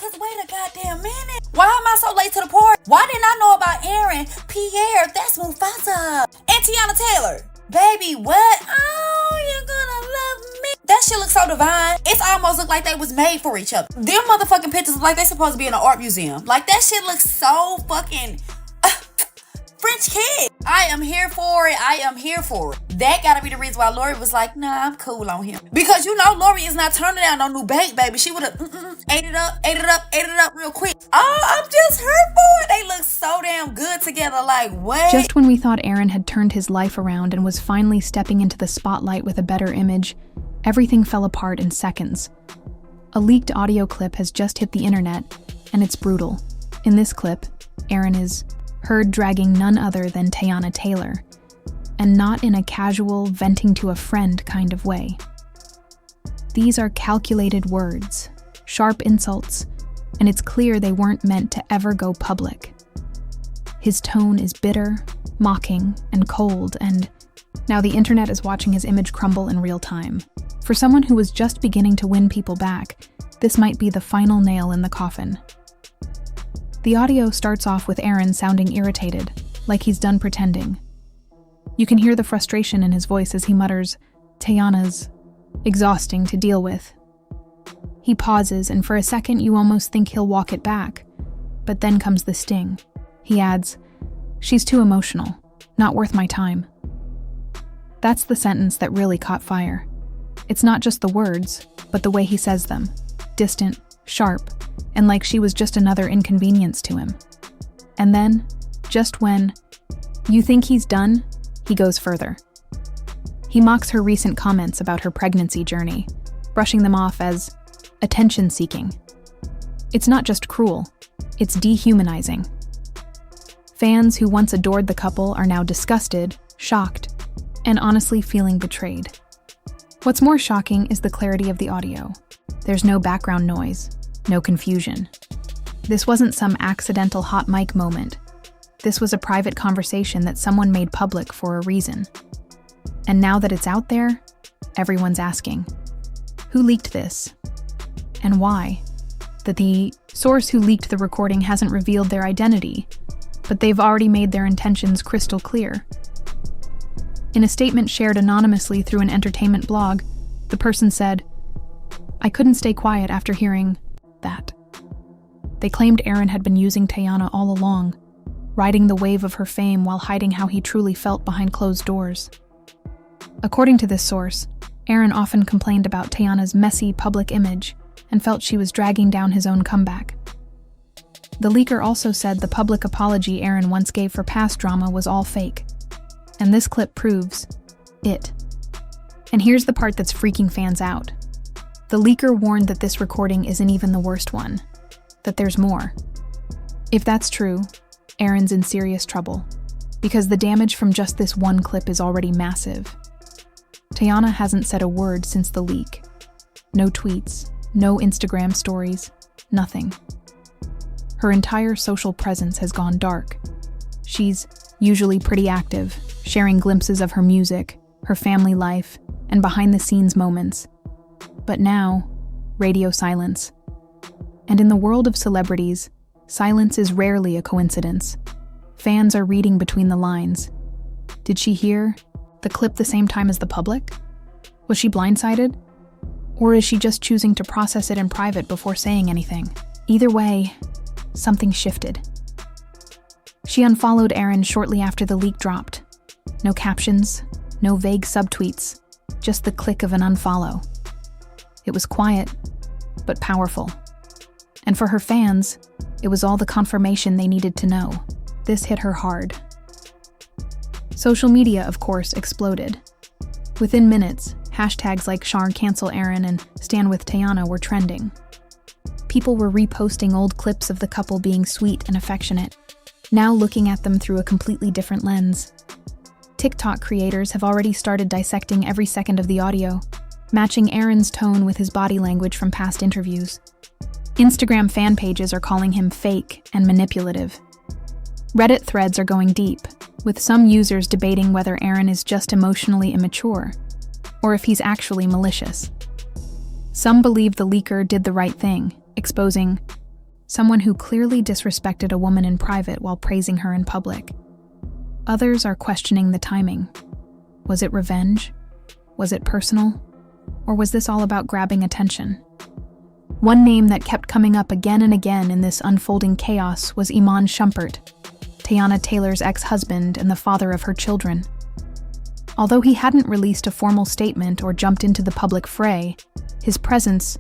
Cause wait a goddamn minute. Why am I so late to the party? Why didn't I know about Aaron, Pierre, that's Mufasa, and Teyana Taylor? Baby, what? Oh, you're gonna love me. That shit looks so divine. It's almost look like they was made for each other. Them motherfucking pictures look like they supposed to be in an art museum. Like, that shit looks so fucking French kid. I am here for it. I am here for it. That gotta be the reason why Lori was like, nah, I'm cool on him. Because you know Lori is not turning down no new bait, baby. She would have ate it up real quick. Oh, I'm just here for it. They look so damn good together. Like, what? Just when we thought Aaron had turned his life around and was finally stepping into the spotlight with a better image, everything fell apart in seconds. A leaked audio clip has just hit the internet, and it's brutal. In this clip, Aaron is heard dragging none other than Teyana Taylor, and not in a casual, venting to a friend kind of way. These are calculated words, sharp insults, and it's clear they weren't meant to ever go public. His tone is bitter, mocking, and cold, and now the internet is watching his image crumble in real time. For someone who was just beginning to win people back, this might be the final nail in the coffin. The audio starts off with Aaron sounding irritated, like he's done pretending. You can hear the frustration in his voice as he mutters, "Teyana's exhausting to deal with." He pauses, and for a second you almost think he'll walk it back. But then comes the sting. He adds, "She's too emotional, not worth my time." That's the sentence that really caught fire. It's not just the words, but the way he says them. Distant, sharp, and like she was just another inconvenience to him. And then, just when you think he's done, he goes further. He mocks her recent comments about her pregnancy journey, brushing them off as attention-seeking. It's not just cruel, it's dehumanizing. Fans who once adored the couple are now disgusted, shocked, and honestly feeling betrayed. What's more shocking is the clarity of the audio. There's no background noise, no confusion. This wasn't some accidental hot mic moment. This was a private conversation that someone made public for a reason. And now that it's out there, everyone's asking, who leaked this? And why? That the source who leaked the recording hasn't revealed their identity, but they've already made their intentions crystal clear. In a statement shared anonymously through an entertainment blog, the person said, "I couldn't stay quiet after hearing that." They claimed Aaron had been using Teyana all along, riding the wave of her fame while hiding how he truly felt behind closed doors. According to this source, Aaron often complained about Teyana's messy public image and felt she was dragging down his own comeback. The leaker also said the public apology Aaron once gave for past drama was all fake, and this clip proves it. And here's the part that's freaking fans out. The leaker warned that this recording isn't even the worst one, that there's more. If that's true, Aaron's in serious trouble, because the damage from just this one clip is already massive. Teyana hasn't said a word since the leak. No tweets, no Instagram stories, nothing. Her entire social presence has gone dark. She's usually pretty active, sharing glimpses of her music, her family life, and behind-the-scenes moments. But now, radio silence. And in the world of celebrities, silence is rarely a coincidence. Fans are reading between the lines. Did she hear the clip the same time as the public? Was she blindsided? Or is she just choosing to process it in private before saying anything? Either way, something shifted. She unfollowed Aaron shortly after the leak dropped. No captions, no vague subtweets, just the click of an unfollow. It was quiet, but powerful. And for her fans, it was all the confirmation they needed to know. This hit her hard. Social media, of course, exploded. Within minutes, hashtags like #CancelAaron and #StandWithTeyana were trending. People were reposting old clips of the couple being sweet and affectionate, now looking at them through a completely different lens. TikTok creators have already started dissecting every second of the audio, matching Aaron's tone with his body language from past interviews. Instagram fan pages are calling him fake and manipulative. Reddit threads are going deep, with some users debating whether Aaron is just emotionally immature, or if he's actually malicious. Some believe the leaker did the right thing, exposing someone who clearly disrespected a woman in private while praising her in public. Others are questioning the timing. Was it revenge? Was it personal? Or was this all about grabbing attention? One name that kept coming up again and again in this unfolding chaos was Iman Shumpert, Teyana Taylor's ex-husband and the father of her children. Although he hadn't released a formal statement or jumped into the public fray, his presence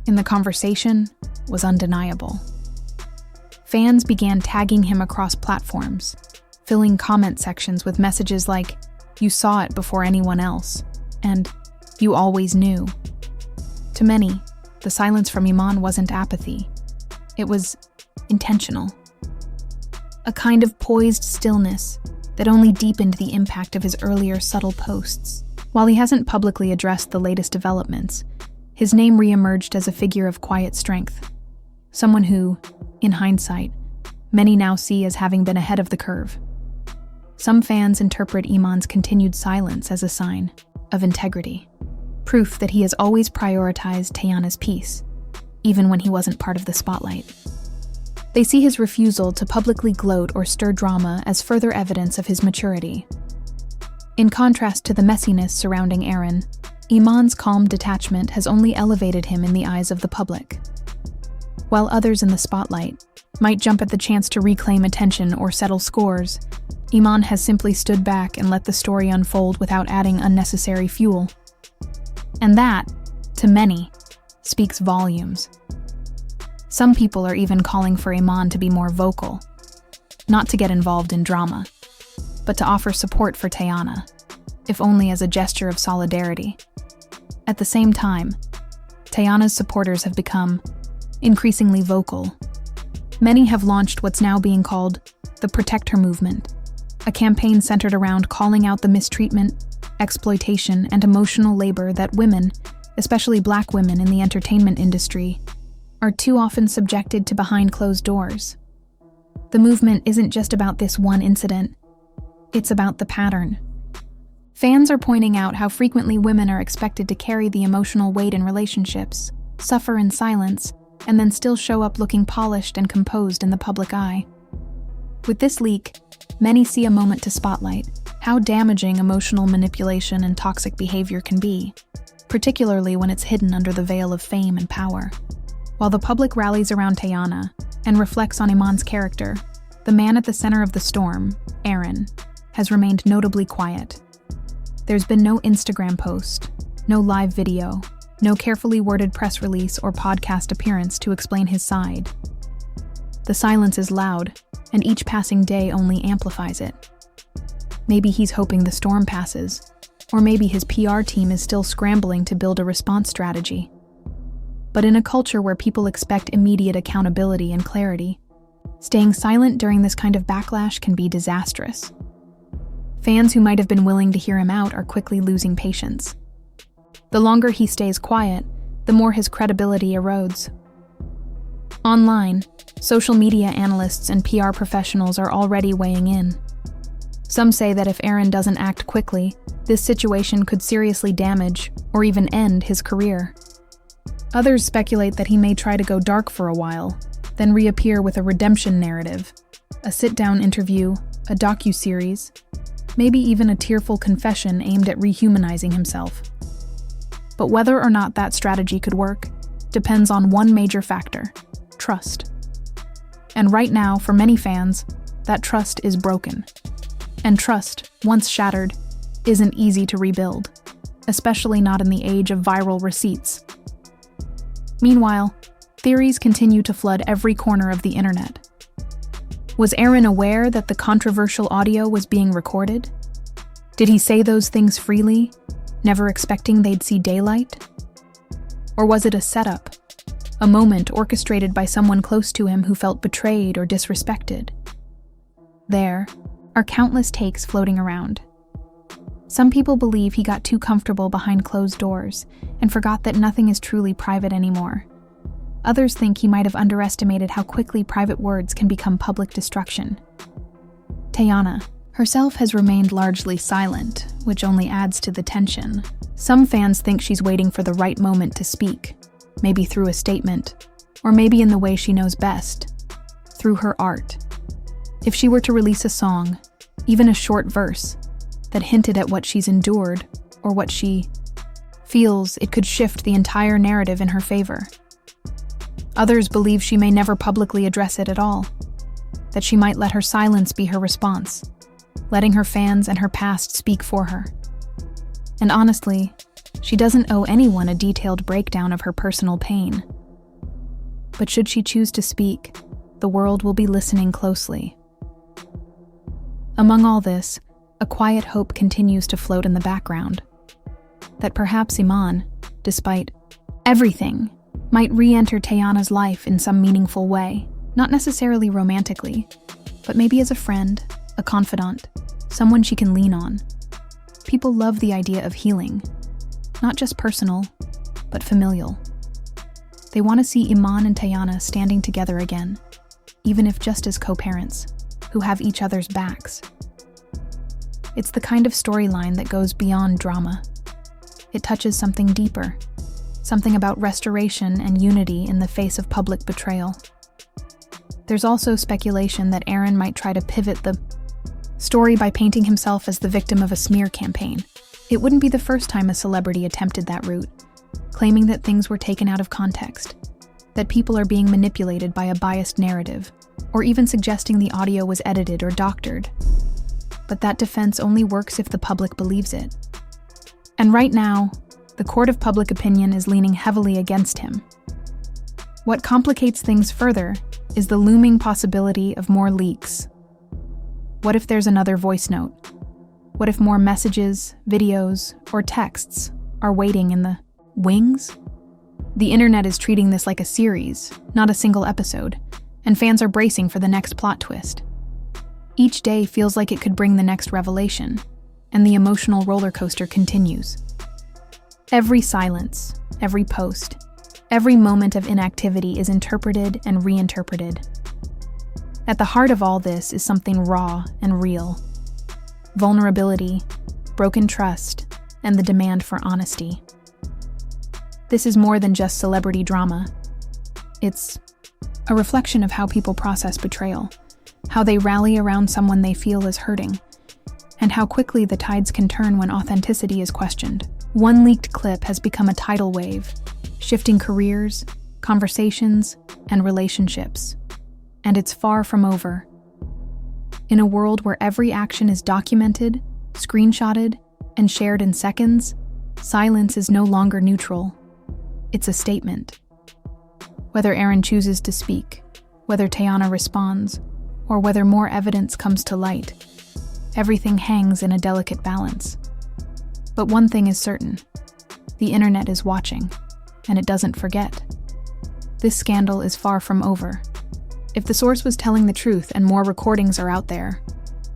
in the conversation was undeniable. Fans began tagging him across platforms, filling comment sections with messages like, "You saw it before anyone else," and "You always knew." To many, the silence from Iman wasn't apathy. It was intentional. A kind of poised stillness that only deepened the impact of his earlier subtle posts. While he hasn't publicly addressed the latest developments, his name reemerged as a figure of quiet strength. Someone who, in hindsight, many now see as having been ahead of the curve. Some fans interpret Iman's continued silence as a sign of integrity, proof that he has always prioritized Teyana's peace, even when he wasn't part of the spotlight. They see his refusal to publicly gloat or stir drama as further evidence of his maturity. In contrast to the messiness surrounding Aaron, Iman's calm detachment has only elevated him in the eyes of the public. While others in the spotlight might jump at the chance to reclaim attention or settle scores, Iman has simply stood back and let the story unfold without adding unnecessary fuel. And that, to many, speaks volumes. Some people are even calling for Iman to be more vocal, not to get involved in drama, but to offer support for Teyana, if only as a gesture of solidarity. At the same time, Teyana's supporters have become increasingly vocal. Many have launched what's now being called the Protect Her movement, a campaign centered around calling out the mistreatment, exploitation, and emotional labor that women, especially Black women in the entertainment industry, are too often subjected to behind closed doors. The movement isn't just about this one incident, it's about the pattern. Fans are pointing out how frequently women are expected to carry the emotional weight in relationships, suffer in silence, and then still show up looking polished and composed in the public eye. With this leak, many see a moment to spotlight how damaging emotional manipulation and toxic behavior can be, particularly when it's hidden under the veil of fame and power. While the public rallies around Teyana and reflects on Iman's character, the man at the center of the storm, Aaron, has remained notably quiet. There's been no Instagram post, no live video, no carefully worded press release or podcast appearance to explain his side. The silence is loud, and each passing day only amplifies it. Maybe he's hoping the storm passes, or maybe his PR team is still scrambling to build a response strategy. But in a culture where people expect immediate accountability and clarity, staying silent during this kind of backlash can be disastrous. Fans who might have been willing to hear him out are quickly losing patience. The longer he stays quiet, the more his credibility erodes. Online, social media analysts and PR professionals are already weighing in. Some say that if Aaron doesn't act quickly, this situation could seriously damage or even end his career. Others speculate that he may try to go dark for a while, then reappear with a redemption narrative, a sit-down interview, a docuseries, maybe even a tearful confession aimed at rehumanizing himself. But whether or not that strategy could work depends on one major factor: trust. And right now, for many fans, that trust is broken. And trust, once shattered, isn't easy to rebuild, especially not in the age of viral receipts. Meanwhile, theories continue to flood every corner of the internet. Was Aaron aware that the controversial audio was being recorded? Did he say those things freely, never expecting they'd see daylight? Or was it a setup, a moment orchestrated by someone close to him who felt betrayed or disrespected? There are countless takes floating around. Some people believe he got too comfortable behind closed doors and forgot that nothing is truly private anymore. Others think he might have underestimated how quickly private words can become public destruction. Teyana herself has remained largely silent, which only adds to the tension. Some fans think she's waiting for the right moment to speak, maybe through a statement, Or maybe in the way she knows best, through her art. If she were to release a song, even a short verse, that hinted at what she's endured or what she feels, it could shift the entire narrative in her favor. Others believe she may never publicly address it at all, that she might let her silence be her response, letting her fans and her past speak for her. And honestly, she doesn't owe anyone a detailed breakdown of her personal pain. But should she choose to speak, the world will be listening closely. Among all this, a quiet hope continues to float in the background. That perhaps Iman, despite everything, might re-enter Teyana's life in some meaningful way, not necessarily romantically, but maybe as a friend, a confidant, someone she can lean on. People love the idea of healing, not just personal, but familial. They want to see Iman and Teyana standing together again, even if just as co-parents, who have each other's backs. It's the kind of storyline that goes beyond drama. It touches something deeper, something about restoration and unity in the face of public betrayal. There's also speculation that Aaron might try to pivot the story by painting himself as the victim of a smear campaign. It wouldn't be the first time a celebrity attempted that route, claiming that things were taken out of context, that people are being manipulated by a biased narrative, or even suggesting the audio was edited or doctored. But that defense only works if the public believes it. And right now, the court of public opinion is leaning heavily against him. What complicates things further is the looming possibility of more leaks. What if there's another voice note? What if more messages, videos, or texts are waiting in the wings? The internet is treating this like a series, not a single episode, and fans are bracing for the next plot twist. Each day feels like it could bring the next revelation, and the emotional roller coaster continues. Every silence, every post, every moment of inactivity is interpreted and reinterpreted. At the heart of all this is something raw and real. Vulnerability, broken trust, and the demand for honesty. This is more than just celebrity drama. It's a reflection of how people process betrayal, how they rally around someone they feel is hurting, and how quickly the tides can turn when authenticity is questioned. One leaked clip has become a tidal wave, shifting careers, conversations, and relationships. And it's far from over. In a world where every action is documented, screenshotted, and shared in seconds, silence is no longer neutral. It's a statement. Whether Aaron chooses to speak, whether Teyana responds, or whether more evidence comes to light, everything hangs in a delicate balance. But one thing is certain: the internet is watching, and it doesn't forget. This scandal is far from over. If the source was telling the truth and more recordings are out there,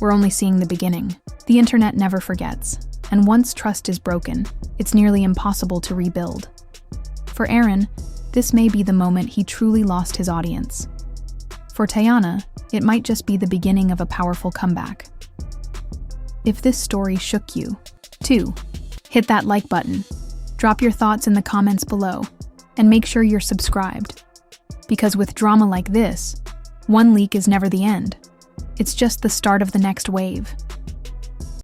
we're only seeing the beginning. The internet never forgets, and once trust is broken, it's nearly impossible to rebuild. For Aaron, this may be the moment he truly lost his audience. For Teyana, it might just be the beginning of a powerful comeback. If this story shook you, too, hit that like button, drop your thoughts in the comments below, and make sure you're subscribed. Because with drama like this, one leak is never the end. It's just the start of the next wave.